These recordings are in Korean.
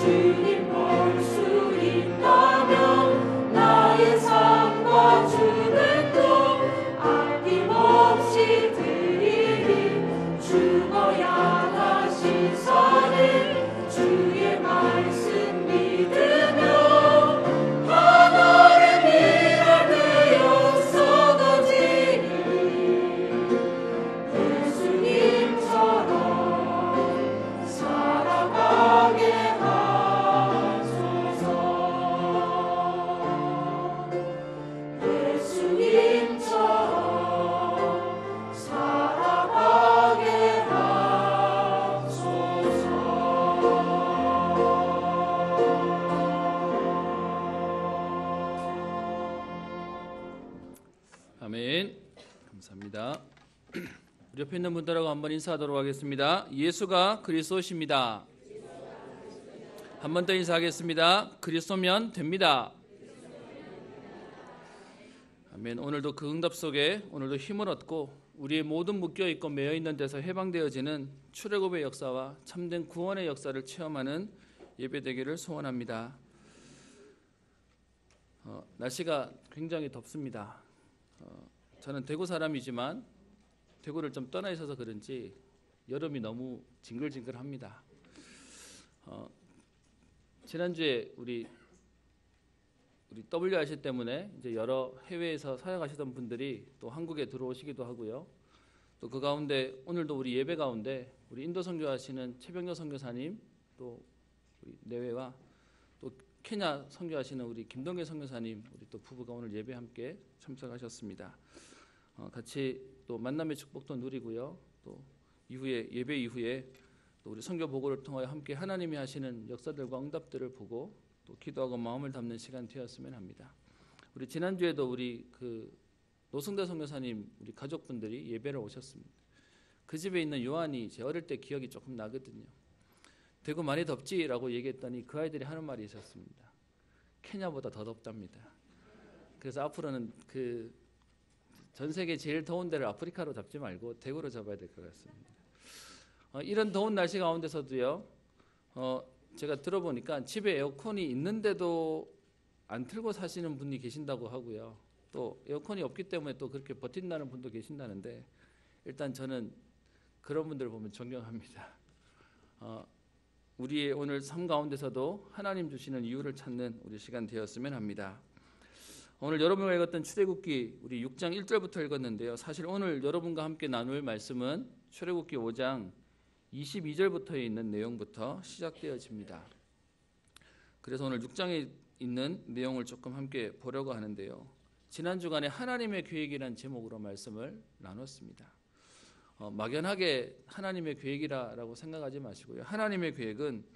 주님 볼 수 있다면 나의 삶과 주는 또 아낌없이 드리리. 죽어야 다시 사는 주의 말씀 믿으며 하나를 위해 되어 쏟아지리. 예수님처럼 살아가게 하소서. 예수님처럼 살아가게 하소서. 아멘. 감사합니다. 우리 옆에 있는 분들하고 한번 인사하도록 하겠습니다. 예수가 그리스도십니다. 한 번 더 인사하겠습니다. 그리스도면 됩니다. 아멘. 오늘도 그 응답 속에 오늘도 힘을 얻고 우리의 모든 묶여있고 매여있는 데서 해방되어지는 출애굽의 역사와 참된 구원의 역사를 체험하는 예배되기를 소원합니다. 날씨가 굉장히 덥습니다. 저는 대구 사람이지만 대구를 좀 떠나 있어서 그런지 여름이 너무 징글징글합니다. 지난주에 우리 WRC 때문에 이제 여러 해외에서 사역하시던 분들이 또 한국에 들어오시기도 하고요. 또 그 가운데 오늘도 우리 예배 가운데 우리 인도 선교하시는 최병렬 선교사님, 또 우리 내외와 또 케냐 선교하시는 우리 김동계 선교사님, 우리 또 부부가 오늘 예배 함께 참석하셨습니다. 같이 또 만남의 축복도 누리고요. 또 이후에 예배 이후에 또 우리 선교 보고를 통하여 함께 하나님이 하시는 역사들과 응답들을 보고 또 기도하고 마음을 담는 시간 되었으면 합니다. 우리 지난주에도 우리 그 노승대 선교사님 우리 가족분들이 예배를 오셨습니다. 그 집에 있는 요한이 제 어릴 때 기억이 조금 나거든요. 대구 많이 덥지라고 얘기했더니 그 아이들이 하는 말이 있었습니다. 케냐보다 더 덥답니다. 그래서 앞으로는 그 전 세계 제일 더운 데를 아프리카로 잡지 말고 대구로 잡아야 될 것 같습니다. 이런 더운 날씨 가운데서도요. 제가 들어보니까 집에 에어컨이 있는데도 안 틀고 사시는 분이 계신다고 하고요. 또 에어컨이 없기 때문에 또 그렇게 버틴다는 분도 계신다는데 일단 저는 그런 분들을 보면 존경합니다. 우리의 오늘 삶 가운데서도 하나님 주시는 이유를 찾는 우리 시간 되었으면 합니다. 오늘 여러분과 읽었던 출애굽기 우리 6장 1절부터 읽었는데요. 사실 오늘 여러분과 함께 나눌 말씀은 출애굽기 5장 22절부터에 있는 내용부터 시작되어집니다. 그래서 오늘 6장에 있는 내용을 조금 함께 보려고 하는데요. 지난 주간에 하나님의 계획이라는 제목으로 말씀을 나눴습니다. 막연하게 하나님의 계획이라고 생각하지 마시고요. 하나님의 계획은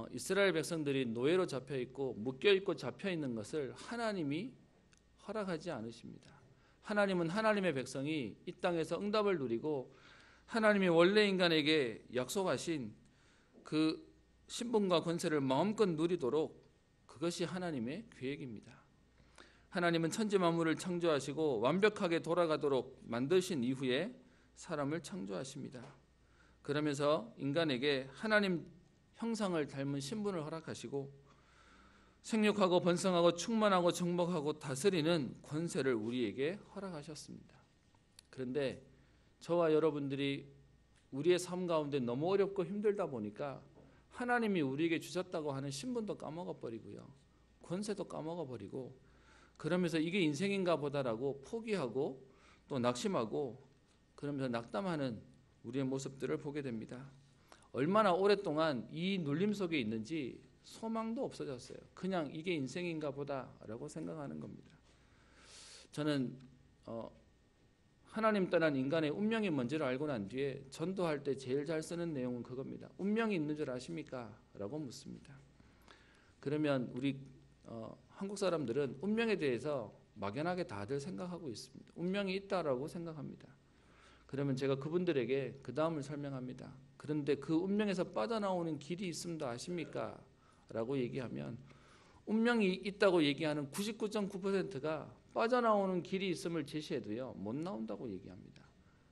이스라엘 백성들이 노예로 잡혀있고 묶여있고 잡혀있는 것을 하나님이 허락하지 않으십니다. 하나님은 하나님의 백성이 이 땅에서 응답을 누리고 하나님이 원래 인간에게 약속하신 그 신분과 권세를 마음껏 누리도록 그것이 하나님의 계획입니다. 하나님은 천지 만물을 창조하시고 완벽하게 돌아가도록 만드신 이후에 사람을 창조하십니다. 그러면서 인간에게 하나님 형상을 닮은 신분을 허락하시고 생육하고 번성하고 충만하고 정복하고 다스리는 권세를 우리에게 허락하셨습니다. 그런데 저와 여러분들이 우리의 삶 가운데 너무 어렵고 힘들다 보니까 하나님이 우리에게 주셨다고 하는 신분도 까먹어버리고요. 권세도 까먹어버리고 그러면서 이게 인생인가 보다라고 포기하고 또 낙심하고 그러면서 낙담하는 우리의 모습들을 보게 됩니다. 얼마나 오랫동안 이 눌림 속에 있는지 소망도 없어졌어요. 그냥 이게 인생인가 보다라고 생각하는 겁니다. 저는 하나님 떠난 인간의 운명이 뭔지를 알고 난 뒤에 전도할 때 제일 잘 쓰는 내용은 그겁니다. 운명이 있는 줄 아십니까? 라고 묻습니다. 그러면 우리 한국 사람들은 운명에 대해서 막연하게 다들 생각하고 있습니다. 운명이 있다라고 생각합니다. 그러면 제가 그분들에게 그 다음을 설명합니다. 그런데 그 운명에서 빠져나오는 길이 있음도 아십니까? 라고 얘기하면 운명이 있다고 얘기하는 99.9%가 빠져나오는 길이 있음을 제시해도요 못 나온다고 얘기합니다.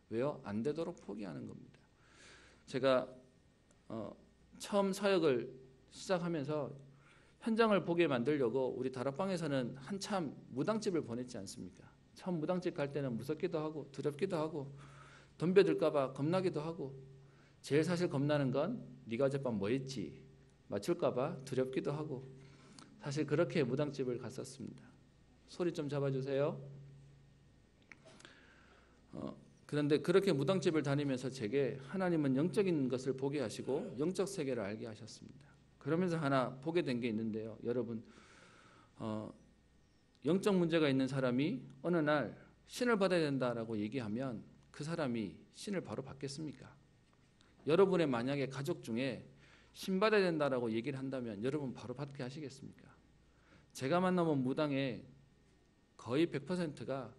왜요? 안 되도록 포기하는 겁니다. 제가 처음 사역을 시작하면서 현장을 보게 만들려고 우리 다락방에서는 한참 무당집을 보냈지 않습니까? 처음 무당집 갈 때는 무섭기도 하고 두렵기도 하고 덤벼들까 봐 겁나기도 하고 제일 사실 겁나는 건 네가 어젯밤 뭐 했지? 맞출까 봐 두렵기도 하고 사실 그렇게 무당집을 갔었습니다. 소리 좀 잡아주세요. 그런데 그렇게 무당집을 다니면서 제게 하나님은 영적인 것을 보게 하시고 영적 세계를 알게 하셨습니다. 그러면서 하나 보게 된 게 있는데요. 여러분 영적 문제가 있는 사람이 어느 날 신을 받아야 된다라고 얘기하면 그 사람이 신을 바로 받겠습니까? 여러분의 만약에 가족 중에 신 받아야 된다라고 얘기를 한다면 여러분 바로 받게 하시겠습니까? 제가 만나본 무당의 거의 100%가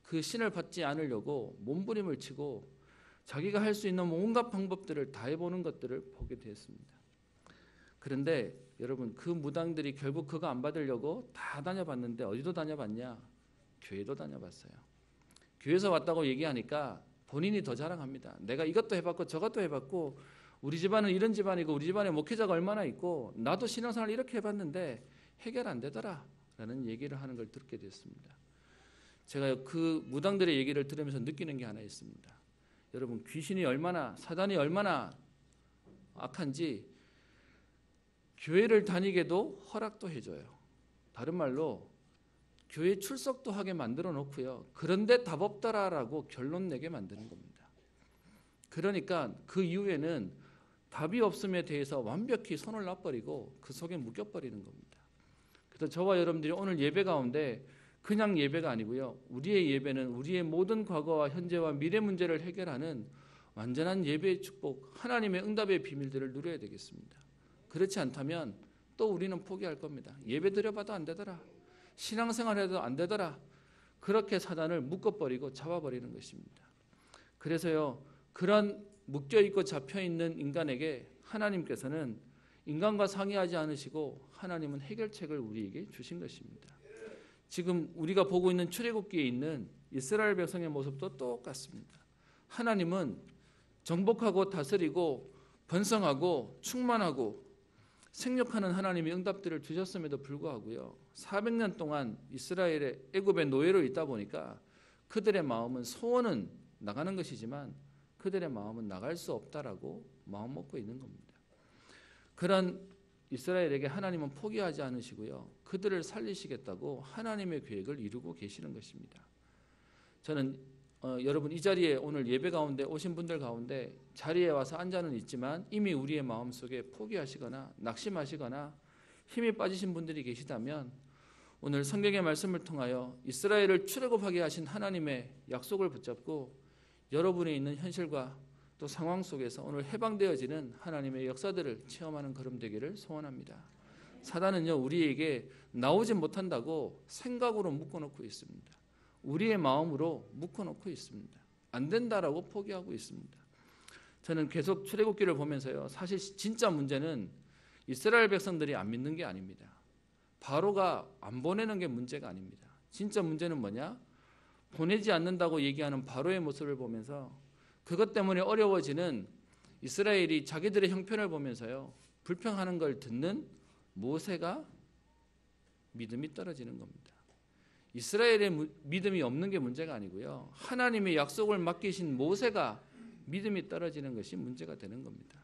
그 신을 받지 않으려고 몸부림을 치고 자기가 할 수 있는 온갖 방법들을 다 해보는 것들을 보게 되었습니다. 그런데 여러분 그 무당들이 결국 그거 안 받으려고 다 다녀봤는데 어디도 다녀봤냐? 교회도 다녀봤어요. 교회에서 왔다고 얘기하니까 본인이 더 자랑합니다. 내가 이것도 해봤고 저것도 해봤고 우리 집안은 이런 집안이고 우리 집안에 목회자가 얼마나 있고 나도 신앙생활 이렇게 해봤는데 해결 안 되더라 라는 얘기를 하는 걸 듣게 됐습니다. 제가 그 무당들의 얘기를 들으면서 느끼는 게 하나 있습니다. 여러분 귀신이 얼마나 사단이 얼마나 악한지 교회를 다니게도 허락도 해줘요. 다른 말로 교회 출석도 하게 만들어 놓고요. 그런데 답 없더라라고 결론 내게 만드는 겁니다. 그러니까 그 이후에는 답이 없음에 대해서 완벽히 손을 놔버리고 그 속에 묶여버리는 겁니다. 그래서 저와 여러분들이 오늘 예배 가운데 그냥 예배가 아니고요. 우리의 예배는 우리의 모든 과거와 현재와 미래 문제를 해결하는 완전한 예배의 축복, 하나님의 응답의 비밀들을 누려야 되겠습니다. 그렇지 않다면 또 우리는 포기할 겁니다. 예배 드려봐도 안 되더라. 신앙생활 해도 안 되더라. 그렇게 사단을 묶어버리고 잡아버리는 것입니다. 그래서요. 그런 묶여있고 잡혀있는 인간에게 하나님께서는 인간과 상의하지 않으시고 하나님은 해결책을 우리에게 주신 것입니다. 지금 우리가 보고 있는 출애굽기에 있는 이스라엘 백성의 모습도 똑같습니다. 하나님은 정복하고 다스리고 번성하고 충만하고 생육하는 하나님의 응답들을 주셨음에도 불구하고요. 400년 동안 이스라엘의 애굽의 노예로 있다 보니까 그들의 마음은 소원은 나가는 것이지만 그들의 마음은 나갈 수 없다라고 마음 먹고 있는 겁니다. 그런 이스라엘에게 하나님은 포기하지 않으시고요. 그들을 살리시겠다고 하나님의 계획을 이루고 계시는 것입니다. 저는 여러분 이 자리에 오늘 예배 가운데 오신 분들 가운데 자리에 와서 앉아는 있지만 이미 우리의 마음속에 포기하시거나 낙심하시거나 힘이 빠지신 분들이 계시다면 오늘 성경의 말씀을 통하여 이스라엘을 출애굽하게 하신 하나님의 약속을 붙잡고 여러분이 있는 현실과 또 상황 속에서 오늘 해방되어지는 하나님의 역사들을 체험하는 걸음 되기를 소원합니다. 사단은요 우리에게 나오지 못한다고 생각으로 묶어놓고 있습니다. 우리의 마음으로 묶어놓고 있습니다. 안 된다라고 포기하고 있습니다. 저는 계속 출애굽기를 보면서요. 사실 진짜 문제는 이스라엘 백성들이 안 믿는 게 아닙니다. 바로가 안 보내는 게 문제가 아닙니다. 진짜 문제는 뭐냐? 보내지 않는다고 얘기하는 바로의 모습을 보면서 그것 때문에 어려워지는 이스라엘이 자기들의 형편을 보면서요. 불평하는 걸 듣는 모세가 믿음이 떨어지는 겁니다. 이스라엘의 믿음이 없는 게 문제가 아니고요. 하나님의 약속을 맡기신 모세가 믿음이 떨어지는 것이 문제가 되는 겁니다.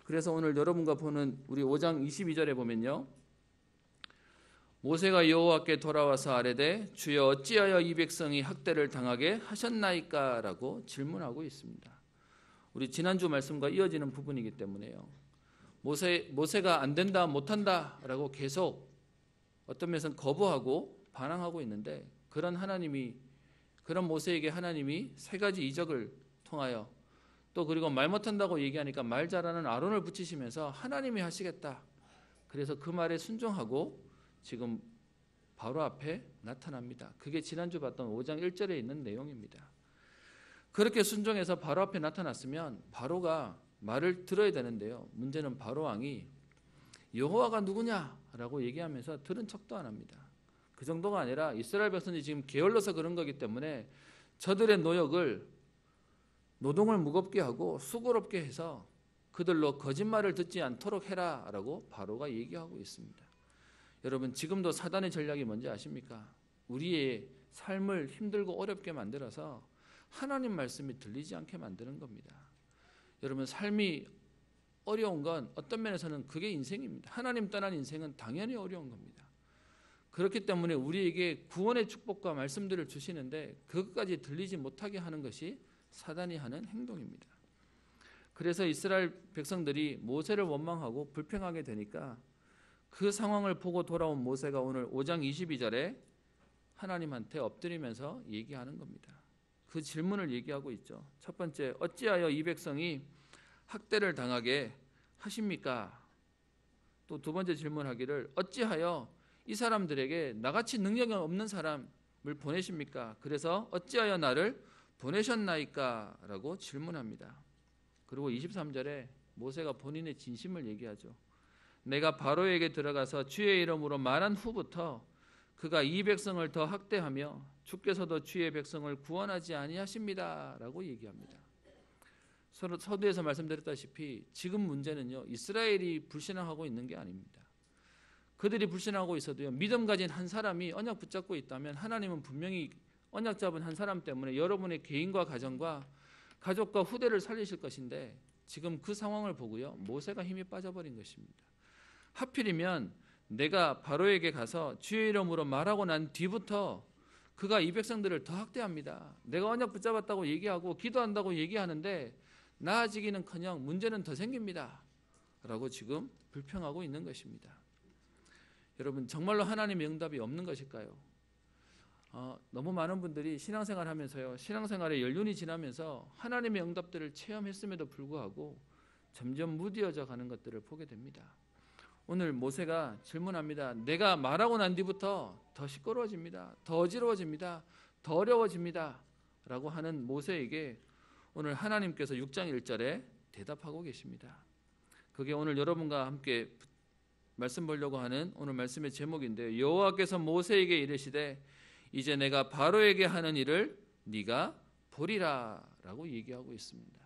그래서 오늘 여러분과 보는 우리 5장 22절에 보면요. 모세가 여호와께 돌아와서 아뢰되 주여 어찌하여 이 백성이 학대를 당하게 하셨나이까 라고 질문하고 있습니다. 우리 지난주 말씀과 이어지는 부분이기 때문에요. 모세가 안 된다 못한다 라고 계속 어떤 면에서는 거부하고 반항하고 있는데 그런 모세에게 하나님이 세 가지 이적을 통하여 또 그리고 말 못한다고 얘기하니까 말 잘하는 아론을 붙이시면서 하나님이 하시겠다. 그래서 그 말에 순종하고 지금 바로 앞에 나타납니다. 그게 지난주 봤던 5장 1절에 있는 내용입니다. 그렇게 순종해서 바로 앞에 나타났으면 바로가 말을 들어야 되는데요. 문제는 바로 왕이 여호와가 누구냐라고 얘기하면서 들은 척도 안 합니다. 그 정도가 아니라 이스라엘 백성이 지금 게을러서 그런 거기 때문에 저들의 노동을 무겁게 하고 수고롭게 해서 그들로 거짓말을 듣지 않도록 해라라고 바로가 얘기하고 있습니다. 여러분, 지금도 사단의 전략이 뭔지 아십니까? 우리의 삶을 힘들고 어렵게 만들어서 하나님 말씀이 들리지 않게 만드는 겁니다. 여러분, 삶이 어려운 건 어떤 면에서는 그게 인생입니다. 하나님 떠난 인생은 당연히 어려운 겁니다. 그렇기 때문에 우리에게 구원의 축복과 말씀들을 주시는데 그것까지 들리지 못하게 하는 것이 사단이 하는 행동입니다. 그래서 이스라엘 백성들이 모세를 원망하고 불평하게 되니까 그 상황을 보고 돌아온 모세가 오늘 5장 22절에 하나님한테 엎드리면서 얘기하는 겁니다. 그 질문을 얘기하고 있죠. 첫 번째, 어찌하여 이 백성이 학대를 당하게 하십니까? 또 두 번째 질문하기를, 어찌하여 이 사람들에게 나같이 능력이 없는 사람을 보내십니까? 그래서 어찌하여 나를 보내셨나이까? 라고 질문합니다. 그리고 23절에 모세가 본인의 진심을 얘기하죠. 내가 바로에게 들어가서 주의 이름으로 말한 후부터 그가 이 백성을 더 학대하며 주께서도 주의 백성을 구원하지 아니하십니다 라고 얘기합니다. 서두에서 말씀드렸다시피 지금 문제는요, 이스라엘이 불신앙하고 있는 게 아닙니다. 그들이 불신하고 있어도요, 믿음 가진 한 사람이 언약 붙잡고 있다면 하나님은 분명히 언약 잡은 한 사람 때문에 여러분의 개인과 가정과 가족과 후대를 살리실 것인데 지금 그 상황을 보고요, 모세가 힘이 빠져버린 것입니다. 하필이면 내가 바로에게 가서 주의 이름으로 말하고 난 뒤부터 그가 이 백성들을 더 학대합니다. 내가 언약 붙잡았다고 얘기하고 기도한다고 얘기하는데 나아지기는커녕 문제는 더 생깁니다 라고 지금 불평하고 있는 것입니다. 여러분, 정말로 하나님의 응답이 없는 것일까요? 너무 많은 분들이 신앙생활 하면서요, 신앙생활의 연륜이 지나면서 하나님의 응답들을 체험했음에도 불구하고 점점 무뎌져 가는 것들을 보게 됩니다. 오늘 모세가 질문합니다. 내가 말하고 난 뒤부터 더 시끄러워집니다. 더 어지러워집니다. 더 어려워집니다 라고 하는 모세에게 오늘 하나님께서 6장 1절에 대답하고 계십니다. 그게 오늘 여러분과 함께 말씀 보려고 하는 오늘 말씀의 제목인데요. 여호와께서 모세에게 이르시되 이제 내가 바로에게 하는 일을 네가 보리라 라고 얘기하고 있습니다.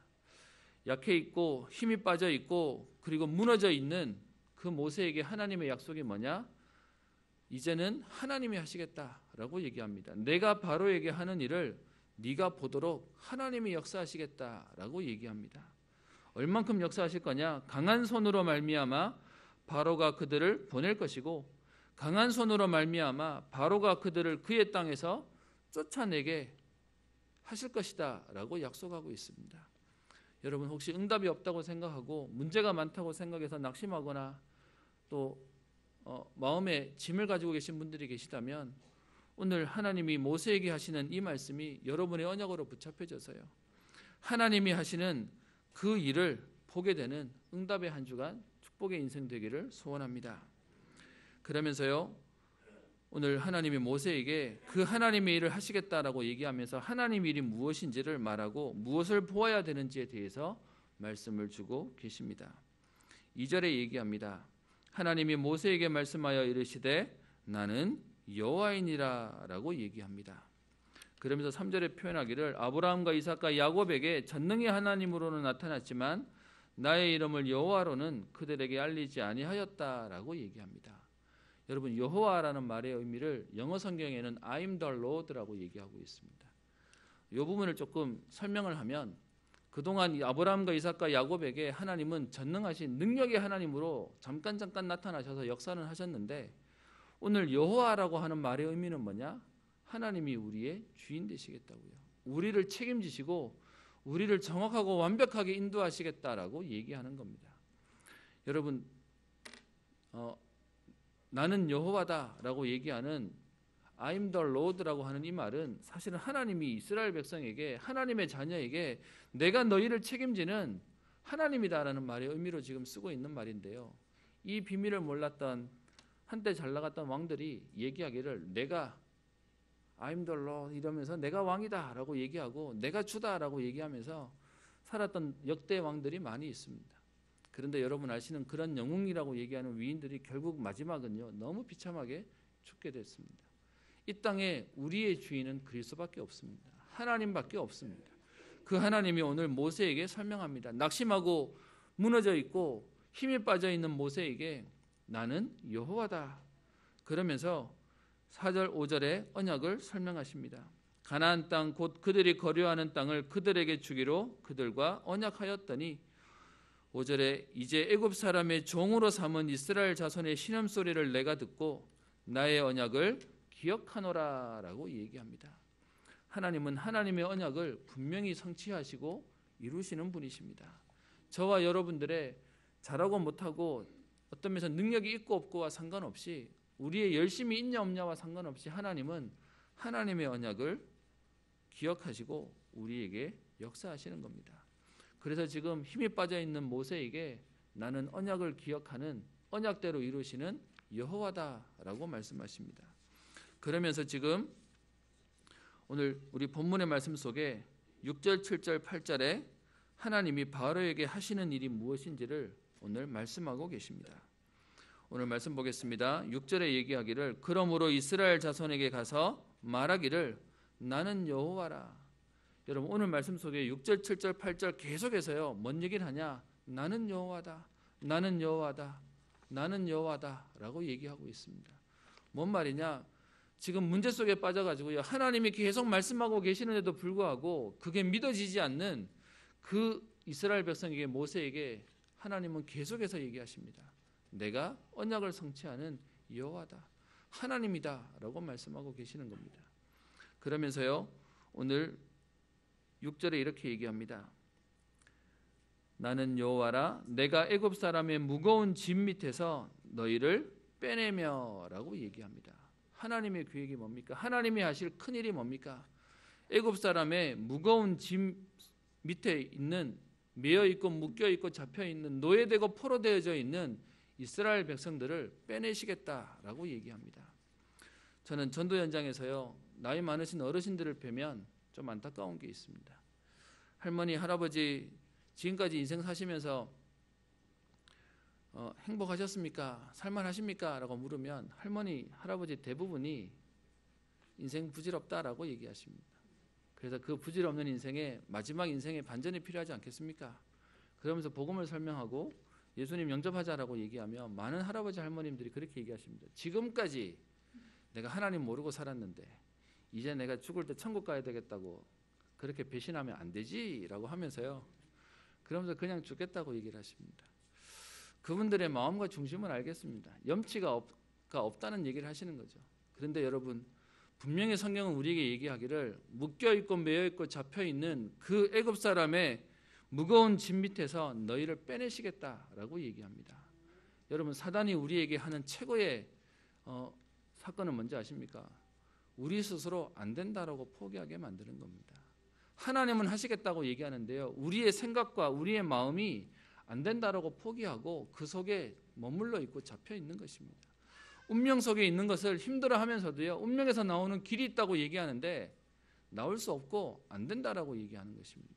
약해 있고 힘이 빠져 있고 그리고 무너져 있는 그 모세에게 하나님의 약속이 뭐냐? 이제는 하나님이 하시겠다라고 얘기합니다. 내가 바로에게 하는 일을 네가 보도록 하나님이 역사하시겠다라고 얘기합니다. 얼만큼 역사하실 거냐? 강한 손으로 말미암아 바로가 그들을 보낼 것이고 강한 손으로 말미암아 바로가 그들을 그의 땅에서 쫓아내게 하실 것이다 라고 약속하고 있습니다. 여러분, 혹시 응답이 없다고 생각하고 문제가 많다고 생각해서 낙심하거나 또 마음에 짐을 가지고 계신 분들이 계시다면 오늘 하나님이 모세에게 하시는 이 말씀이 여러분의 언약으로 붙잡혀져서요, 하나님이 하시는 그 일을 보게 되는 응답의 한 주간 축복의 인생 되기를 소원합니다. 그러면서요, 오늘 하나님이 모세에게 그 하나님의 일을 하시겠다라고 얘기하면서 하나님의 일이 무엇인지를 말하고 무엇을 보아야 되는지에 대해서 말씀을 주고 계십니다. 2절에 얘기합니다. 하나님이 모세에게 말씀하여 이르시되 나는 여호와이니라 라고 얘기합니다. 그러면서 3절에 표현하기를 아브라함과 이삭과 야곱에게 전능의 하나님으로는 나타났지만 나의 이름을 여호와로는 그들에게 알리지 아니하였다라고 얘기합니다. 여러분, 여호와라는 말의 의미를 영어 성경에는 I'm the Lord라고 얘기하고 있습니다. 이 부분을 조금 설명을 하면 그동안 아브라함과 이삭과 야곱에게 하나님은 전능하신 능력의 하나님으로 잠깐 나타나셔서 역사는 하셨는데 오늘 여호와라고 하는 말의 의미는 뭐냐? 하나님이 우리의 주인 되시겠다고요. 우리를 책임지시고 우리를 정확하고 완벽하게 인도하시겠다라고 얘기하는 겁니다. 여러분, 나는 여호와다라고 얘기하는 I'm the Lord라고 하는 이 말은 사실은 하나님이 이스라엘 백성에게, 하나님의 자녀에게 내가 너희를 책임지는 하나님이다라는 말의 의미로 지금 쓰고 있는 말인데요. 이 비밀을 몰랐던 한때 잘 나갔던 왕들이 얘기하기를 내가 I'm the Lord 이러면서 내가 왕이다라고 얘기하고 내가 주다라고 얘기하면서 살았던 역대 왕들이 많이 있습니다. 그런데 여러분 아시는 그런 영웅이라고 얘기하는 위인들이 결국 마지막은요, 너무 비참하게 죽게 됐습니다. 이 땅에 우리의 주인은 그리스도밖에 없습니다. 하나님밖에 없습니다. 그 하나님이 오늘 모세에게 설명합니다. 낙심하고 무너져 있고 힘이 빠져 있는 모세에게 나는 여호와다 그러면서 4절 5절의 언약을 설명하십니다. 가나안 땅 곧 그들이 거류하는 땅을 그들에게 주기로 그들과 언약하였더니 5절에 이제 애굽 사람의 종으로 삼은 이스라엘 자손의 신음소리를 내가 듣고 나의 언약을 기억하노라 라고 얘기합니다. 하나님은 하나님의 언약을 분명히 성취하시고 이루시는 분이십니다. 저와 여러분들의 잘하고 못하고 어떤 면에서 능력이 있고 없고와 상관없이 우리의 열심이 있냐 없냐와 상관없이 하나님은 하나님의 언약을 기억하시고 우리에게 역사하시는 겁니다. 그래서 지금 힘이 빠져 있는 모세에게 나는 언약을 기억하는 언약대로 이루시는 여호와다라고 말씀하십니다. 그러면서 지금 오늘 우리 본문의 말씀 속에 6절, 7절, 8절에 하나님이 바로에게 하시는 일이 무엇인지를 오늘 말씀하고 계십니다. 오늘 말씀 보겠습니다. 6절에 얘기하기를 그러므로 이스라엘 자손에게 가서 말하기를 나는 여호와라. 여러분 오늘 말씀 속에 6절, 7절, 8절 계속해서요. 뭔 얘기를 하냐? 나는 여호와다. 나는 여호와다. 나는 여호와다 라고 얘기하고 있습니다. 뭔 말이냐? 지금 문제 속에 빠져가지고요. 하나님이 계속 말씀하고 계시는데도 불구하고 그게 믿어지지 않는 그 이스라엘 백성에게 모세에게 하나님은 계속해서 얘기하십니다. 내가 언약을 성취하는 여호와다. 하나님이다 라고 말씀하고 계시는 겁니다. 그러면서요. 오늘 6절에 이렇게 얘기합니다. 나는 여호와라 내가 애굽 사람의 무거운 짐 밑에서 너희를 빼내며 라고 얘기합니다. 하나님의 계획이 뭡니까? 하나님이 하실 큰일이 뭡니까? 애굽 사람의 무거운 짐 밑에 있는 매여 있고 묶여 있고 잡혀 있는 노예되고 포로되어져 있는 이스라엘 백성들을 빼내시겠다라고 얘기합니다. 저는 전도 현장에서요. 나이 많으신 어르신들을 뵈면 좀 안타까운 게 있습니다. 할머니, 할아버지 지금까지 인생 사시면서 행복하셨습니까? 살만하십니까? 라고 물으면 할머니, 할아버지 대부분이 인생 부질없다라고 얘기하십니다. 그래서 그 부질없는 인생에 마지막 인생의 반전이 필요하지 않겠습니까? 그러면서 복음을 설명하고 예수님 영접하자라고 얘기하면 많은 할아버지 할머님들이 그렇게 얘기하십니다. 지금까지 내가 하나님 모르고 살았는데 이제 내가 죽을 때 천국 가야 되겠다고 그렇게 배신하면 안 되지 라고 하면서요. 그러면서 그냥 죽겠다고 얘기를 하십니다. 그분들의 마음과 중심을 알겠습니다. 염치가 없다는 얘기를 하시는 거죠. 그런데 여러분 분명히 성경은 우리에게 얘기하기를 묶여있고 매여있고 잡혀있는 그 애굽 사람의 무거운 짐 밑에서 너희를 빼내시겠다라고 얘기합니다. 여러분 사단이 우리에게 하는 최고의 사건은 뭔지 아십니까? 우리 스스로 안 된다라고 포기하게 만드는 겁니다. 하나님은 하시겠다고 얘기하는데요. 우리의 생각과 우리의 마음이 안 된다라고 포기하고 그 속에 머물러 있고 잡혀 있는 것입니다. 운명 속에 있는 것을 힘들어하면서도요. 운명에서 나오는 길이 있다고 얘기하는데 나올 수 없고 안 된다라고 얘기하는 것입니다.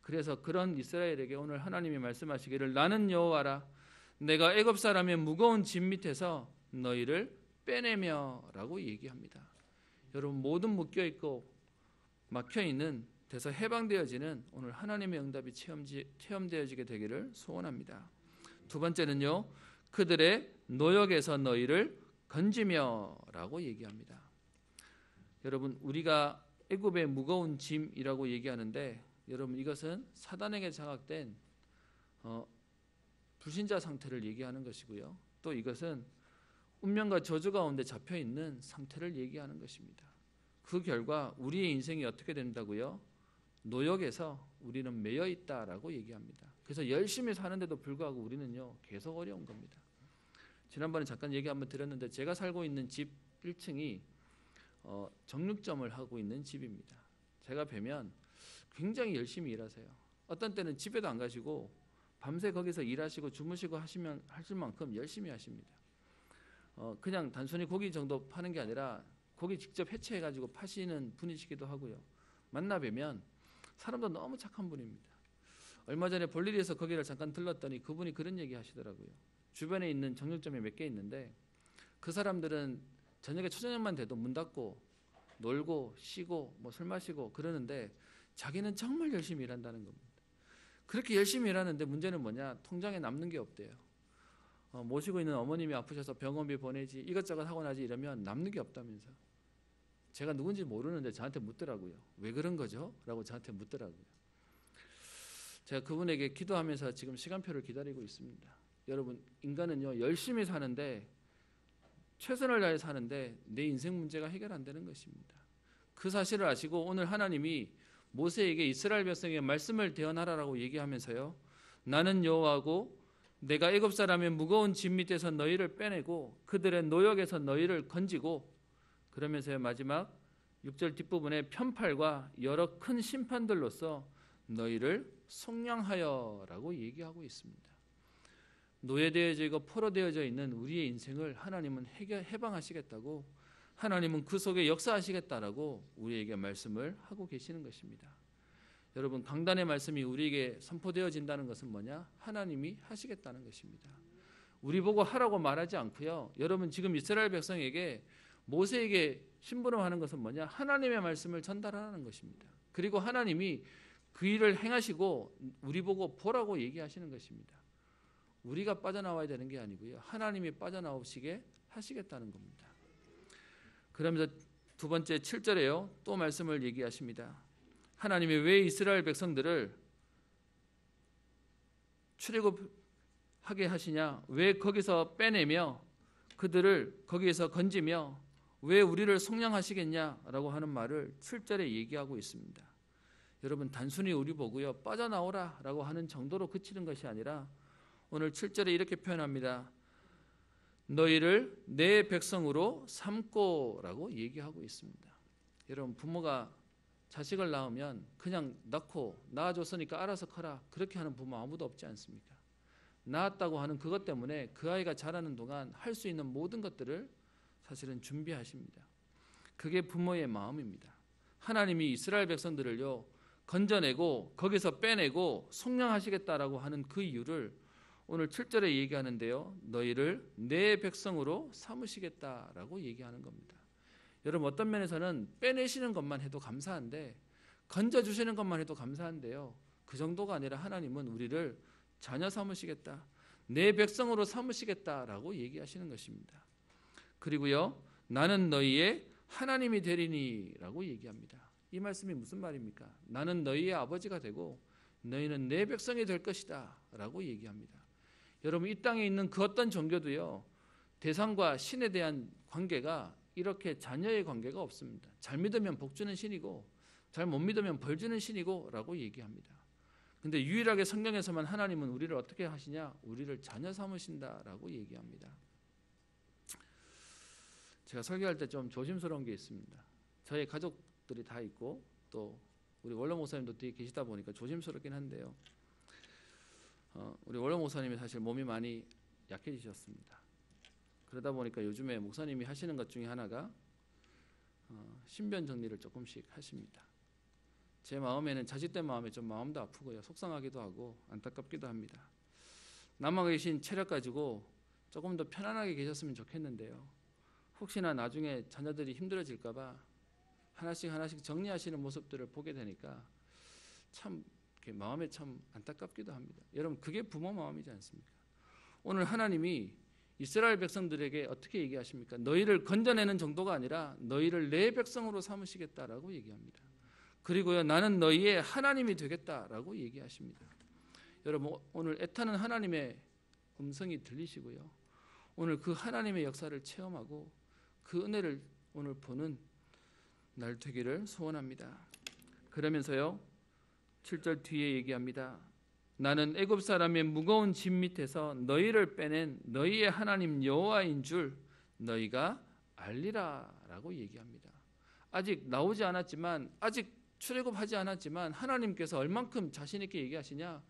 그래서 그런 이스라엘에게 오늘 하나님이 말씀하시기를 나는 여호와라 내가 애굽 사람의 무거운 짐 밑에서 너희를 빼내며 라고 얘기합니다. 여러분 모든 묶여있고 막혀있는 데서 해방되어지는 오늘 하나님의 응답이 체험되어지게 되기를 소원합니다. 두 번째는요. 그들의 노역에서 너희를 건지며 라고 얘기합니다. 여러분 우리가 애굽의 무거운 짐이라고 얘기하는데 여러분 이것은 사단에게 장악된 불신자 상태를 얘기하는 것이고요. 또 이것은 운명과 저주 가운데 잡혀있는 상태를 얘기하는 것입니다. 그 결과 우리의 인생이 어떻게 된다고요? 노역에서 우리는 매여 있다라고 얘기합니다. 그래서 열심히 사는데도 불구하고 우리는요 계속 어려운 겁니다. 지난번에 잠깐 얘기 한번 드렸는데 제가 살고 있는 집 1층이 정육점을 하고 있는 집입니다. 제가 뵈면 굉장히 열심히 일하세요. 어떤 때는 집에도 안 가시고 밤새 거기서 일하시고 주무시고 하실 만큼 열심히 하십니다. 그냥 단순히 고기 정도 파는 게 아니라 고기 직접 해체해가지고 파시는 분이시기도 하고요. 만나 뵈면 사람도 너무 착한 분입니다. 얼마 전에 볼 일이 있어서 거기를 잠깐 들렀더니 그분이 그런 얘기 하시더라고요. 주변에 있는 정육점이 몇 개 있는데 그 사람들은 저녁에 초저녁만 돼도 문 닫고 놀고 쉬고 술 마시고 그러는데 자기는 정말 열심히 일한다는 겁니다. 그렇게 열심히 일하는데 문제는 뭐냐? 통장에 남는 게 없대요. 모시고 있는 어머님이 아프셔서 병원비 보내지 이것저것 하고 나지 이러면 남는 게 없다면서. 제가 누군지 모르는데 저한테 묻더라고요. 왜 그런 거죠? 라고 저한테 묻더라고요. 제가 그분에게 기도하면서 지금 시간표를 기다리고 있습니다. 여러분, 인간은요 열심히 사는데 최선을 다해 사는데 내 인생 문제가 해결 안 되는 것입니다. 그 사실을 아시고 오늘 하나님이 모세에게 이스라엘 백성에게 말씀을 대언하라라고 얘기하면서요, 나는 여호와고 내가 애굽 사람의 무거운 짐 밑에서 너희를 빼내고 그들의 노역에서 너희를 건지고, 그러면서요 마지막 6절 뒷부분에 편팔과 여러 큰 심판들로서 너희를 속량하여라고 얘기하고 있습니다. 노예되어져 있고 포로되어져 있는 우리의 인생을 하나님은 해방하시겠다고, 하나님은 그 속에 역사하시겠다라고 우리에게 말씀을 하고 계시는 것입니다. 여러분, 강단의 말씀이 우리에게 선포되어진다는 것은 뭐냐? 하나님이 하시겠다는 것입니다. 우리 보고 하라고 말하지 않고요. 여러분, 지금 이스라엘 백성에게 모세에게 심부름하는 것은 뭐냐? 하나님의 말씀을 전달하는 것입니다. 그리고 하나님이 그 일을 행하시고 우리 보고 보라고 얘기하시는 것입니다. 우리가 빠져나와야 되는 게 아니고요, 하나님이 빠져나오시게 하시겠다는 겁니다. 그러면서 두 번째 7절에요 또 말씀을 얘기하십니다. 하나님이 왜 이스라엘 백성들을 출애굽하게 하시냐? 왜 거기서 빼내며 그들을 거기에서 건지며 왜 우리를 속량하시겠냐라고 하는 말을 7절에 얘기하고 있습니다. 여러분, 단순히 우리 보고요 빠져나오라라고 하는 정도로 그치는 것이 아니라 오늘 7절에 이렇게 표현합니다. 너희를 내 백성으로 삼고라고 얘기하고 있습니다. 여러분, 부모가 자식을 낳으면 그냥 낳아줬으니까 알아서 커라, 그렇게 하는 부모 아무도 없지 않습니까? 낳았다고 하는 그것 때문에 그 아이가 자라는 동안 할 수 있는 모든 것들을 사실은 준비하십니다. 그게 부모의 마음입니다. 하나님이 이스라엘 백성들을요 건져내고 거기서 빼내고 속량하시겠다라고 하는 그 이유를 오늘 7절에 얘기하는데요, 너희를 내 백성으로 삼으시겠다라고 얘기하는 겁니다. 여러분, 어떤 면에서는 빼내시는 것만 해도 감사한데, 건져주시는 것만 해도 감사한데요, 그 정도가 아니라 하나님은 우리를 자녀 삼으시겠다, 내 백성으로 삼으시겠다라고 얘기하시는 것입니다. 그리고요, 나는 너희의 하나님이 되리니라고 얘기합니다. 이 말씀이 무슨 말입니까? 나는 너희의 아버지가 되고 너희는 내 백성이 될 것이다 라고 얘기합니다. 여러분, 이 땅에 있는 그 어떤 종교도요 대상과 신에 대한 관계가 이렇게 자녀의 관계가 없습니다. 잘 믿으면 복 주는 신이고 잘 못 믿으면 벌 주는 신이고 라고 얘기합니다. 근데 유일하게 성경에서만 하나님은 우리를 어떻게 하시냐? 우리를 자녀 삼으신다라고 얘기합니다. 제가 설교할 때 좀 조심스러운 게 있습니다. 저희 가족들이 다 있고 또 우리 원로 목사님도 뒤에 계시다 보니까 조심스럽긴 한데요, 우리 원로 목사님이 사실 몸이 많이 약해지셨습니다. 그러다 보니까 요즘에 목사님이 하시는 것 중에 하나가 신변 정리를 조금씩 하십니다. 제 마음에는 자식된 마음에 좀 마음도 아프고요, 속상하기도 하고 안타깝기도 합니다. 남아 계신 체력 가지고 조금 더 편안하게 계셨으면 좋겠는데요, 혹시나 나중에 자녀들이 힘들어질까 봐 하나씩 정리하시는 모습들을 보게 되니까 참 마음에 참 안타깝기도 합니다. 여러분, 그게 부모 마음이지 않습니까? 오늘 하나님이 이스라엘 백성들에게 어떻게 얘기하십니까? 너희를 건져내는 정도가 아니라 너희를 내 백성으로 삼으시겠다라고 얘기합니다. 그리고요, 나는 너희의 하나님이 되겠다라고 얘기하십니다. 여러분, 오늘 애타는 하나님의 음성이 들리시고요, 오늘 그 하나님의 역사를 체험하고 그 은혜를 오늘 보는 날 되기를 소원합니다. 그러면서요 7절 뒤에 얘기합니다. 나는 애굽 사람의 무거운 짐 밑에서 너희를 빼낸 너희의 하나님 여호와인 줄 너희가 알리라라고 얘기합니다. 아직 나오지 않았지만, 아직 출애굽하지 않았지만 하나님께서 얼만큼 자신 있게 얘기하시냐?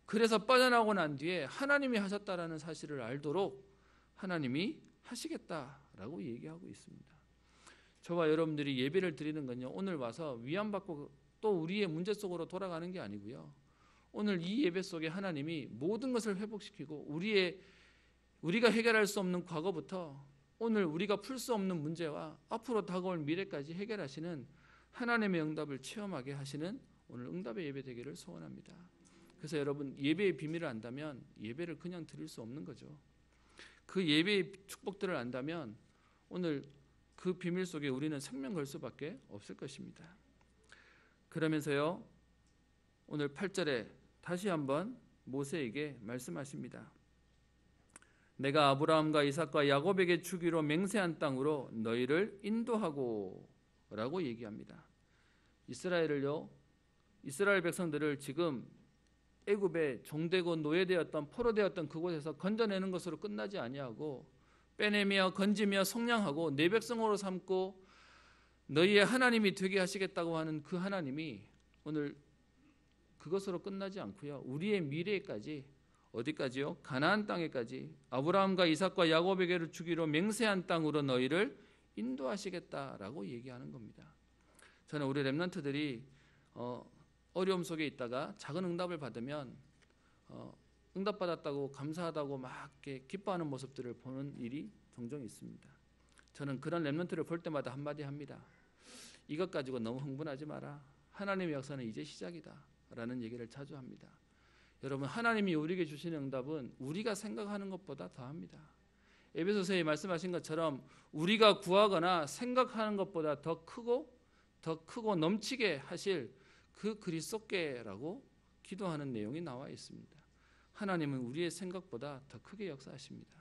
그래서 빠져나오고 난 뒤에 하나님이 하셨다라는 사실을 알도록 하나님이 하시겠다라고 얘기하고 있습니다. 저와 여러분들이 예배를 드리는 건요, 오늘 와서 위안받고 또 우리의 문제 속으로 돌아가는 게 아니고요, 오늘 이 예배 속에 하나님이 모든 것을 회복시키고 우리가 해결할 수 없는 과거부터 오늘 우리가 풀 수 없는 문제와 앞으로 다가올 미래까지 해결하시는 하나님의 응답을 체험하게 하시는 오늘 응답의 예배 되기를 소원합니다. 그래서 여러분 예배의 비밀을 안다면 예배를 그냥 드릴 수 없는 거죠. 그 예배의 축복들을 안다면 오늘 그 비밀 속에 우리는 생명 걸 수밖에 없을 것입니다. 그러면서요 오늘 8절에 다시 한번 모세에게 말씀하십니다. 내가 아브라함과 이삭과 야곱에게 주기로 맹세한 땅으로 너희를 인도하고 라고 얘기합니다. 이스라엘 백성들을 지금 애굽에 종되고 노예되었던 포로되었던 그곳에서 건져내는 것으로 끝나지 아니하고 빼내며 건지며 속량하고 내 백성으로 삼고 너희의 하나님이 되게 하시겠다고 하는 그 하나님이 오늘 그것으로 끝나지 않고요. 우리의 미래까지 어디까지요? 가나안 땅에까지 아브라함과 이삭과 야곱에게 주기로 맹세한 땅으로 너희를 인도하시겠다라고 얘기하는 겁니다. 저는 우리 렘넌트들이 어려움 속에 있다가 작은 응답을 받으면 응답받았다고 감사하다고 막 이렇게 기뻐하는 모습들을 보는 일이 종종 있습니다. 저는 그런 렘넌트를 볼 때마다 한마디 합니다. 이것 가지고 너무 흥분하지 마라. 하나님의 역사는 이제 시작이다 라는 얘기를 자주 합니다. 여러분 하나님이 우리에게 주시는 응답은 우리가 생각하는 것보다 더합니다. 에베소서에 말씀하신 것처럼 우리가 구하거나 생각하는 것보다 더 크고 넘치게 하실 그 그리스도께라고 기도하는 내용이 나와 있습니다. 하나님은 우리의 생각보다 더 크게 역사하십니다.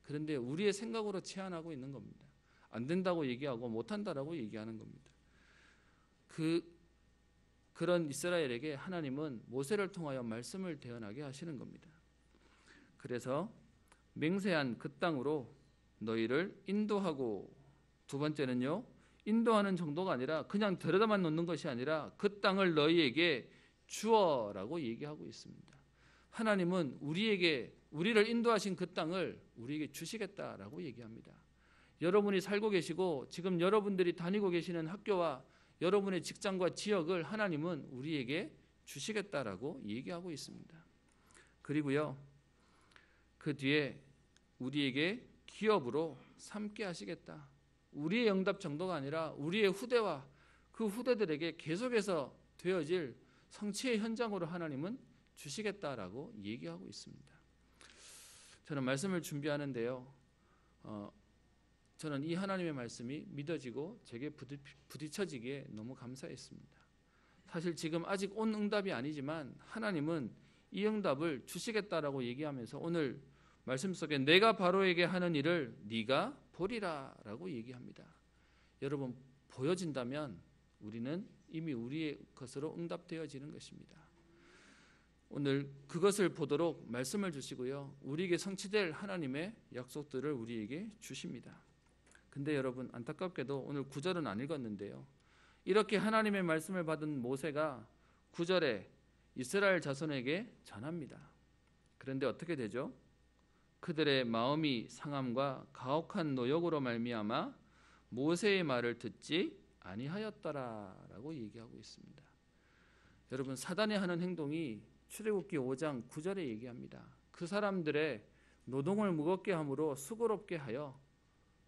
그런데 우리의 생각으로 제한하고 있는 겁니다. 안 된다고 얘기하고 못한다라고 얘기하는 겁니다. 그런 이스라엘에게 하나님은 모세를 통하여 말씀을 대언하게 하시는 겁니다. 그래서 맹세한 그 땅으로 너희를 인도하고, 두 번째는요, 인도하는 정도가 아니라 그냥 데려다만 놓는 것이 아니라 그 땅을 너희에게 주어라고 얘기하고 있습니다. 하나님은 우리를 인도하신 그 땅을 우리에게 주시겠다라고 얘기합니다. 여러분이 살고 계시고 지금 여러분들이 다니고 계시는 학교와 여러분의 직장과 지역을 하나님은 우리에게 주시겠다라고 얘기하고 있습니다. 그리고요, 그 뒤에 우리에게 기업으로 삼게 하시겠다. 우리의 응답 정도가 아니라 우리의 후대와 그 후대들에게 계속해서 되어질 성취의 현장으로 하나님은 주시겠다라고 얘기하고 있습니다. 저는 말씀을 준비하는데요, 저는 이 하나님의 말씀이 믿어지고 제게 부딪혀지기에 너무 감사했습니다. 사실 지금 아직 온 응답이 아니지만 하나님은 이 응답을 주시겠다라고 얘기하면서 오늘 말씀 속에 내가 바로에게 하는 일을 네가 보리라 라고 얘기합니다. 여러분, 보여진다면 우리는 이미 우리의 것으로 응답되어지는 것입니다. 오늘 그것을 보도록 말씀을 주시고요, 우리에게 성취될 하나님의 약속들을 우리에게 주십니다. 근데 여러분, 안타깝게도 오늘 9절은 안 읽었는데요, 이렇게 하나님의 말씀을 받은 모세가 9절에 이스라엘 자손에게 전합니다. 그런데 어떻게 되죠? 그들의 마음이 상함과 가혹한 노역으로 말미암아 모세의 말을 듣지 아니하였더라라고 얘기하고 있습니다. 여러분, 사단이 하는 행동이 출애굽기 5장 9절에 얘기합니다. 그 사람들의 노동을 무겁게 함으로 수고롭게 하여,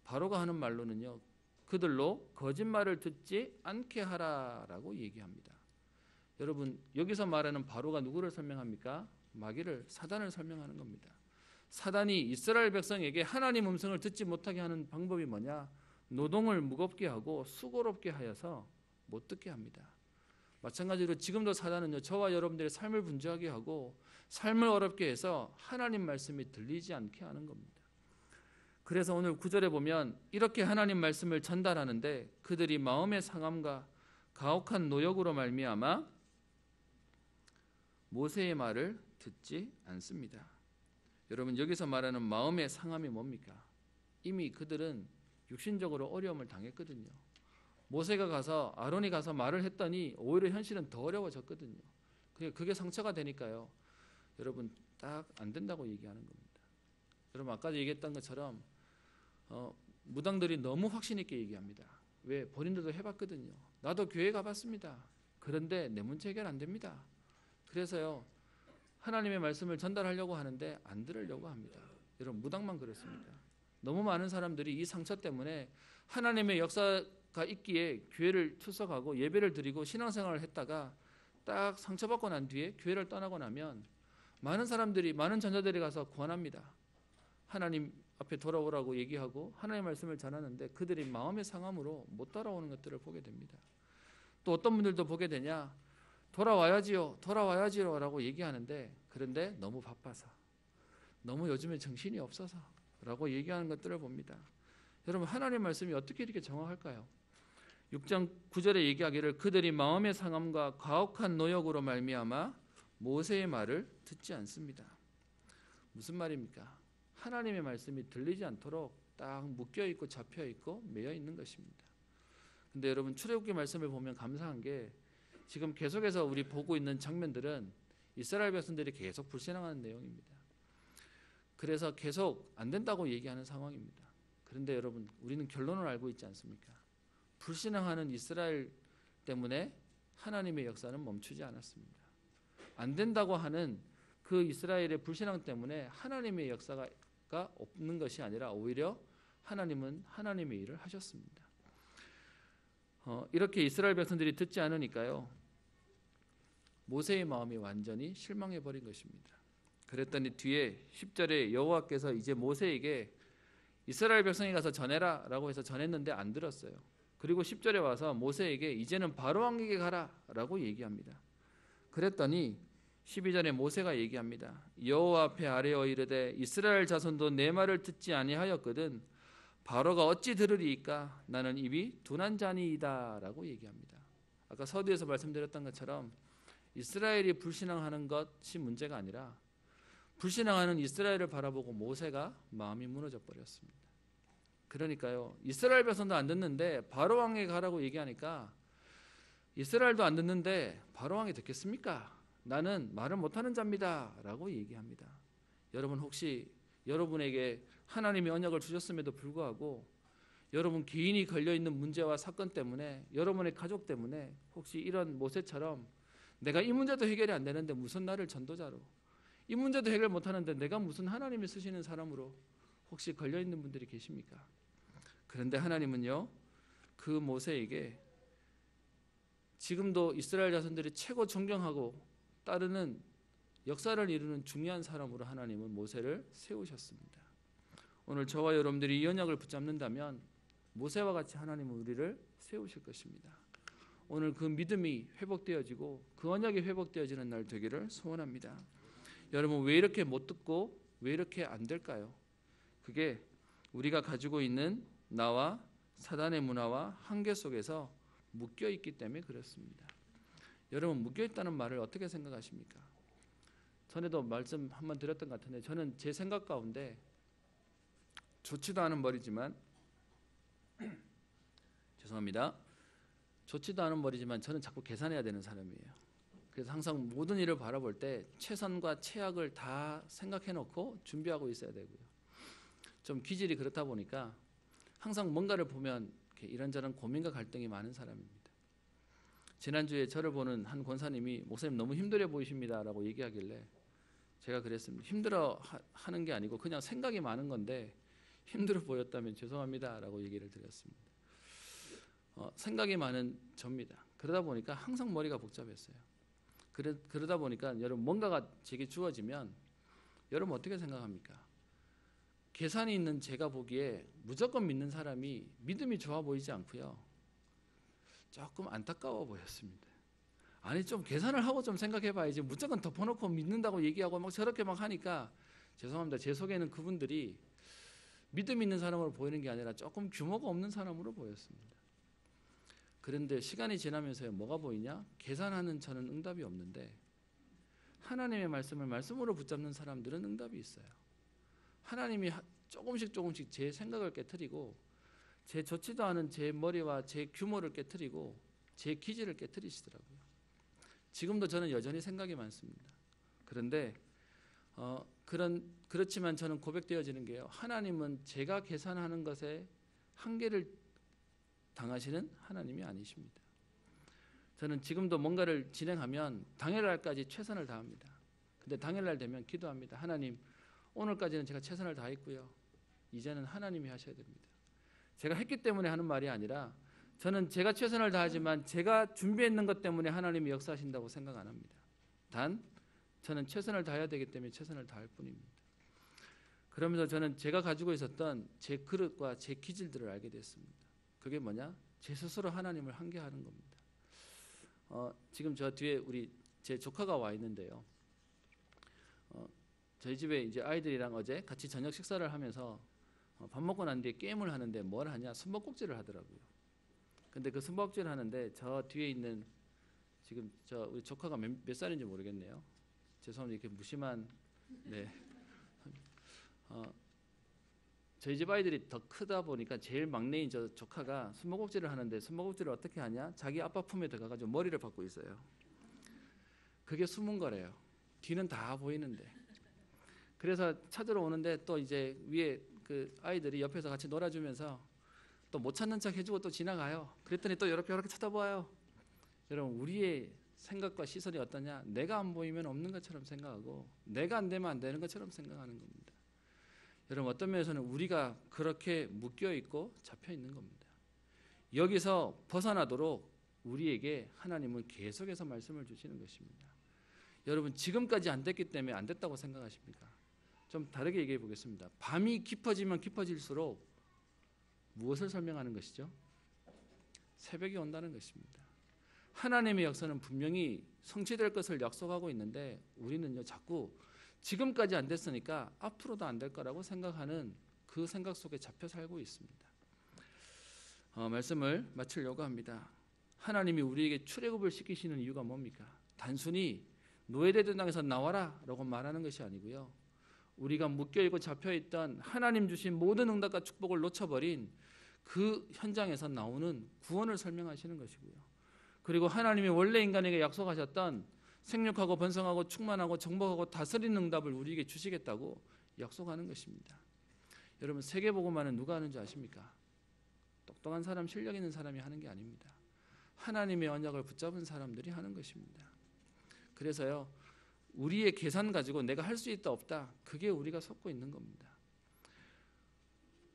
바로가 하는 말로는요, 그들로 거짓말을 듣지 않게 하라라고 얘기합니다. 여러분, 여기서 말하는 바로가 누구를 설명합니까? 마귀를, 사단을 설명하는 겁니다. 사단이 이스라엘 백성에게 하나님 음성을 듣지 못하게 하는 방법이 뭐냐? 노동을 무겁게 하고 수고롭게 하여서 못 듣게 합니다. 마찬가지로 지금도 사단은요, 저와 여러분들의 삶을 분주하게 하고 삶을 어렵게 해서 하나님 말씀이 들리지 않게 하는 겁니다. 그래서 오늘 9절에 보면 이렇게 하나님 말씀을 전달하는데 그들이 마음의 상함과 가혹한 노역으로 말미암아 모세의 말을 듣지 않습니다. 여러분, 여기서 말하는 마음의 상함이 뭡니까? 이미 그들은 육신적으로 어려움을 당했거든요. 모세가 가서, 아론이 가서 말을 했더니 오히려 현실은 더 어려워졌거든요. 그게 상처가 되니까요, 여러분, 딱 안 된다고 얘기하는 겁니다. 여러분, 아까 얘기했던 것처럼 무당들이 너무 확신 있게 얘기합니다. 왜? 본인들도 해봤거든요. 나도 교회 가봤습니다. 그런데 내 문제 해결 안 됩니다. 그래서요, 하나님의 말씀을 전달하려고 하는데 안 들으려고 합니다. 여러분, 무당만 그렇습니다. 너무 많은 사람들이 이 상처 때문에 하나님의 역사가 있기에 교회를 출석하고 예배를 드리고 신앙생활을 했다가 딱 상처받고 난 뒤에 교회를 떠나고 나면 많은 사람들이, 많은 전자들이 가서 구원합니다. 하나님 앞에 돌아오라고 얘기하고 하나님의 말씀을 전하는데 그들이 마음의 상함으로 못 따라오는 것들을 보게 됩니다. 또 어떤 분들도 보게 되냐, 돌아와야지요 라고 얘기하는데, 그런데 너무 바빠서, 너무 요즘에 정신이 없어서 라고 얘기하는 것들을 봅니다. 여러분, 하나님의 말씀이 어떻게 이렇게 정확할까요? 6장 9절에 얘기하기를 그들이 마음의 상함과 가혹한 노역으로 말미암아 모세의 말을 듣지 않습니다. 무슨 말입니까? 하나님의 말씀이 들리지 않도록 딱 묶여있고 잡혀있고 매여있는 것입니다. 근데 여러분, 출애굽기 말씀을 보면 감사한 게 지금 계속해서 우리 보고 있는 장면들은 이스라엘 백성들이 계속 불신앙하는 내용입니다. 그래서 계속 안 된다고 얘기하는 상황입니다. 그런데 여러분, 우리는 결론을 알고 있지 않습니까? 불신앙하는 이스라엘 때문에 하나님의 역사는 멈추지 않았습니다. 안 된다고 하는 그 이스라엘의 불신앙 때문에 하나님의 역사가 없는 것이 아니라 오히려 하나님은 하나님의 일을 하셨습니다. 이렇게 이스라엘 백성들이 듣지 않으니까요, 모세의 마음이 완전히 실망해 버린 것입니다. 그랬더니 뒤에 10절에 여호와께서 이제 모세에게 이스라엘 백성이 가서 전해라 라고 해서 전했는데 안 들었어요. 그리고 10절에 와서 모세에게 이제는 바로 왕에게 가라 라고 얘기합니다. 그랬더니 12절에 모세가 얘기합니다. 여호와 앞에 아뢰어 이르되 이스라엘 자손도 내 말을 듣지 아니하였거든 바로가 어찌 들으리이까? 나는 입이 둔한 자니이다 라고 얘기합니다. 아까 서두에서 말씀드렸던 것처럼 이스라엘이 불신앙하는 것이 문제가 아니라 불신앙하는 이스라엘을 바라보고 모세가 마음이 무너져 버렸습니다. 그러니까요, 이스라엘 백성도 안 듣는데 바로 왕에게 가라고 얘기하니까 이스라엘도 안 듣는데 바로 왕이 듣겠습니까? 나는 말을 못하는 자입니다 라고 얘기합니다. 여러분, 혹시 여러분에게 하나님의 언약을 주셨음에도 불구하고 여러분 개인이 걸려있는 문제와 사건 때문에, 여러분의 가족 때문에 혹시 이런 모세처럼 내가 이 문제도 해결이 안 되는데 무슨 나를 전도자로, 이 문제도 해결 못하는데 내가 무슨 하나님이 쓰시는 사람으로 혹시 걸려있는 분들이 계십니까? 그런데 하나님은요, 그 모세에게 지금도 이스라엘 자손들이 최고 존경하고 따르는 역사를 이루는 중요한 사람으로 하나님은 모세를 세우셨습니다. 오늘 저와 여러분들이 이 언약을 붙잡는다면 모세와 같이 하나님은 우리를 세우실 것입니다. 오늘 그 믿음이 회복되어지고 그 언약이 회복되어지는 날 되기를 소원합니다. 여러분, 왜 이렇게 못 듣고 왜 이렇게 안 될까요? 그게 우리가 가지고 있는 나와 사단의 문화와 한계 속에서 묶여 있기 때문에 그렇습니다. 여러분, 묶여 있다는 말을 어떻게 생각하십니까? 전에도 말씀 한번 드렸던 것 같은데, 저는 제 생각 가운데 좋지도 않은 머리지만 죄송합니다. 좋지도 않은 머리지만 저는 자꾸 계산해야 되는 사람이에요. 그래서 항상 모든 일을 바라볼 때 최선과 최악을 다 생각해 놓고 준비하고 있어야 되고요. 좀 기질이 그렇다 보니까 항상 뭔가를 보면 이런저런 고민과 갈등이 많은 사람입니다. 지난주에 저를 보는 한 권사님이 목사님 너무 힘들어 보이십니다 라고 얘기하길래 제가 그랬습니다. 힘들어 하는 게 아니고 그냥 생각이 많은 건데 힘들어 보였다면 죄송합니다 라고 얘기를 드렸습니다. 생각이 많은 접니다. 그러다 보니까 항상 머리가 복잡했어요. 그러다 보니까 여러분, 뭔가가 제게 주어지면 여러분 어떻게 생각합니까? 계산이 있는 제가 보기에 무조건 믿는 사람이 믿음이 좋아 보이지 않고요, 조금 안타까워 보였습니다. 아니, 좀 계산을 하고 좀 생각해 봐야지 무조건 덮어놓고 믿는다고 얘기하고 막 저렇게 막 하니까 죄송합니다. 제 속에는 그분들이 믿음 있는 사람으로 보이는 게 아니라 조금 규모가 없는 사람으로 보였습니다. 그런데 시간이 지나면서 뭐가 보이냐? 계산하는 저는 응답이 없는데 하나님의 말씀을 말씀으로 붙잡는 사람들은 응답이 있어요. 하나님이 조금씩 제 생각을 깨트리고 제 좋지도 않은 제 머리와 제 규모를 깨트리고 제 기질을 깨트리시더라고요. 지금도 저는 여전히 생각이 많습니다. 그런데 그렇지만 저는 고백되어지는 게요, 하나님은 제가 계산하는 것에 한계를 당하시는 하나님이 아니십니다. 저는 지금도 뭔가를 진행하면 당일날까지 최선을 다합니다. 근데 당일날 되면 기도합니다. 하나님, 오늘까지는 제가 최선을 다했고요, 이제는 하나님이 하셔야 됩니다. 제가 했기 때문에 하는 말이 아니라 저는 제가 최선을 다하지만 제가 준비했는 것 때문에 하나님이 역사하신다고 생각 안 합니다. 단 저는 최선을 다해야 되기 때문에 최선을 다할 뿐입니다. 그러면서 저는 제가 가지고 있었던 제 그릇과 제 기질들을 알게 됐습니다. 그게 뭐냐? 제 스스로 하나님을 한계하는 겁니다. 지금 저 뒤에 제 조카가 와 있는데요. 저희 집에 이제 아이들이랑 어제 같이 저녁 식사를 하면서 밥 먹고 난 뒤에 게임을 하는데 뭘 하냐? 숨바꼭질을 하더라고요. 근데 그 숨바꼭질을 하는데 저 뒤에 있는 지금 우리 조카가 몇 살인지 모르겠네요. 죄송합니다. 이렇게 무심한 네. 저희 집 아이들이 더 크다 보니까 제일 막내인 저 조카가 숨바꼭질을 하는데 숨바꼭질을 어떻게 하냐? 자기 아빠 품에 들어가가지고 머리를 박고 있어요. 그게 숨은 거래요. 뒤는 다 보이는데. 그래서 찾으러 오는데 또 이제 위에 그 아이들이 옆에서 같이 놀아주면서 또 못 찾는 척 해주고 또 지나가요. 그랬더니 또 이렇게 쳐다봐요. 여러분 우리의 생각과 시선이 어떠냐? 내가 안 보이면 없는 것처럼 생각하고 내가 안 되면 안 되는 것처럼 생각하는 겁니다. 여러분 어떤 면에서는 우리가 그렇게 묶여 있고 잡혀 있는 겁니다. 여기서 벗어나도록 우리에게 하나님은 계속해서 말씀을 주시는 것입니다. 여러분 지금까지 안 됐기 때문에 안 됐다고 생각하십니까? 좀 다르게 얘기해 보겠습니다. 밤이 깊어지면 깊어질수록 무엇을 설명하는 것이죠? 새벽이 온다는 것입니다. 하나님의 역사는 분명히 성취될 것을 약속하고 있는데 우리는요 자꾸 지금까지 안 됐으니까 앞으로도 안 될 거라고 생각하는 그 생각 속에 잡혀 살고 있습니다. 말씀을 마치려고 합니다. 하나님이 우리에게 출애굽을 시키시는 이유가 뭡니까? 단순히 노예되던 땅에서 나와라 라고 말하는 것이 아니고요. 우리가 묶여있고 잡혀있던 하나님 주신 모든 응답과 축복을 놓쳐버린 그 현장에서 나오는 구원을 설명하시는 것이고요. 그리고 하나님이 원래 인간에게 약속하셨던 생육하고 번성하고 충만하고 정복하고 다스리는 응답을 우리에게 주시겠다고 약속하는 것입니다. 여러분 세계복음화는 누가 하는 줄 아십니까? 똑똑한 사람, 실력 있는 사람이 하는 게 아닙니다. 하나님의 언약을 붙잡은 사람들이 하는 것입니다. 그래서요 우리의 계산 가지고 내가 할 수 있다 없다 그게 우리가 속고 있는 겁니다.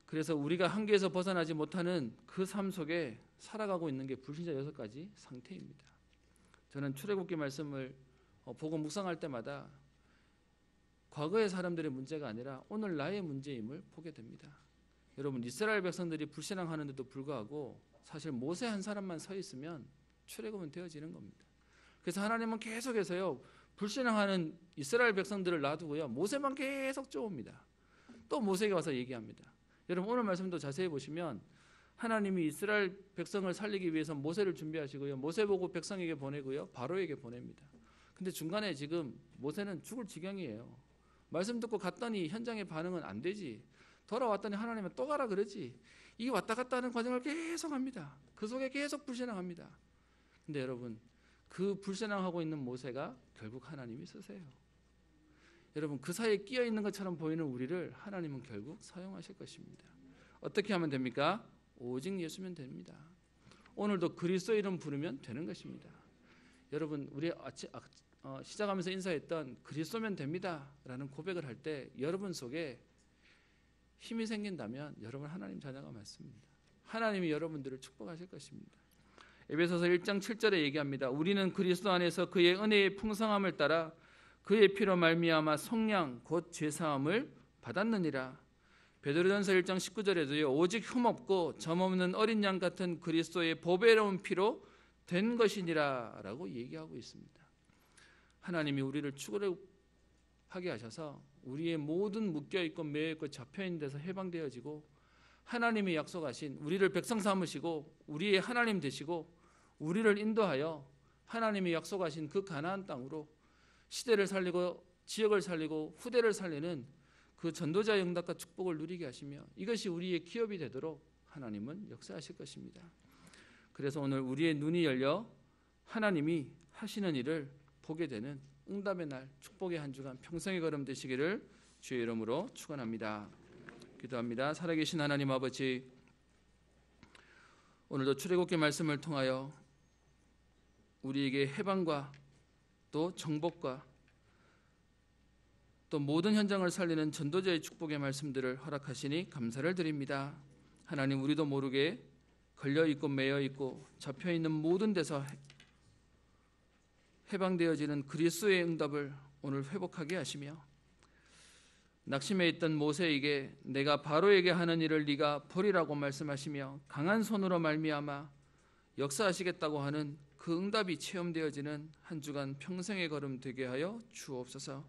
그래서 우리가 한계에서 벗어나지 못하는 그 삶 속에 살아가고 있는 게 불신자 6가지 상태입니다. 저는 출애굽기 말씀을 보고 묵상할 때마다 과거의 사람들의 문제가 아니라 오늘 나의 문제임을 보게 됩니다. 여러분 이스라엘 백성들이 불신앙하는데도 불구하고 사실 모세 한 사람만 서 있으면 출애굽은 되어지는 겁니다. 그래서 하나님은 계속해서요 불신앙하는 이스라엘 백성들을 놔두고요 모세만 계속 쫓아옵니다. 또 모세에게 와서 얘기합니다. 여러분 오늘 말씀도 자세히 보시면 하나님이 이스라엘 백성을 살리기 위해서 모세를 준비하시고요 모세 보고 백성에게 보내고요 바로에게 보냅니다. 근데 중간에 지금 모세는 죽을 지경이에요. 말씀 듣고 갔더니 현장의 반응은 안 되지. 돌아왔더니 하나님은 또 가라 그러지. 이게 왔다 갔다 하는 과정을 계속 합니다. 그 속에 계속 불신앙합니다. 근데 여러분 그 불신앙하고 있는 모세가 결국 하나님이 쓰세요. 여러분 그 사이에 끼어 있는 것처럼 보이는 우리를 하나님은 결국 사용하실 것입니다. 어떻게 하면 됩니까? 오직 예수면 됩니다. 오늘도 그리스도 이름 부르면 되는 것입니다. 여러분 우리 시작하면서 인사했던 그리스도면 됩니다라는 고백을 할 때 여러분 속에 힘이 생긴다면 여러분 하나님 자녀가 맞습니다. 하나님이 여러분들을 축복하실 것입니다. 에베소서 1장 7절에 얘기합니다. 우리는 그리스도 안에서 그의 은혜의 풍성함을 따라 그의 피로 말미암아 속량 곧 죄사함을 받았느니라. 베드로전서 1장 19절에도요. 오직 흠없고 점없는 어린 양 같은 그리스도의 보배로운 피로 된 것이니라 라고 얘기하고 있습니다. 하나님이 우리를 출애굽하게 하셔서 우리의 모든 묶여있고 매여있고 잡혀있는 데서 해방되어지고 하나님이 약속하신 우리를 백성 삼으시고 우리의 하나님 되시고 우리를 인도하여 하나님이 약속하신 그 가나안 땅으로 시대를 살리고 지역을 살리고 후대를 살리는 그 전도자의 응답과 축복을 누리게 하시며 이것이 우리의 기업이 되도록 하나님은 역사하실 것입니다. 그래서 오늘 우리의 눈이 열려 하나님이 하시는 일을 보게 되는 응답의 날, 축복의 한 주간 평생의 걸음 되시기를 주의 이름으로 축원합니다. 기도합니다. 살아계신 하나님 아버지, 오늘도 출애굽기 말씀을 통하여 우리에게 해방과 또 정복과 또 모든 현장을 살리는 전도자의 축복의 말씀들을 허락하시니 감사를 드립니다. 하나님, 우리도 모르게 걸려 있고 매여 있고 잡혀 있는 모든 데서 해방되어지는 그리스도의 응답을 오늘 회복하게 하시며, 낙심해 있던 모세에게 내가 바로에게 하는 일을 네가 보리라고 말씀하시며 강한 손으로 말미암아 역사하시겠다고 하는 그 응답이 체험되어지는 한 주간 평생의 걸음 되게 하여 주옵소서.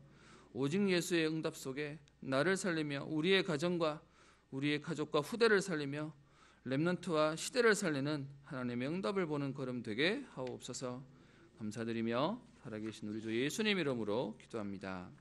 오직 예수의 응답 속에 나를 살리며 우리의 가정과 우리의 가족과 후대를 살리며 렘넌트와 시대를 살리는 하나님의 응답을 보는 걸음 되게 하옵소서. 감사드리며 살아계신 우리 주 예수님 이름으로 기도합니다.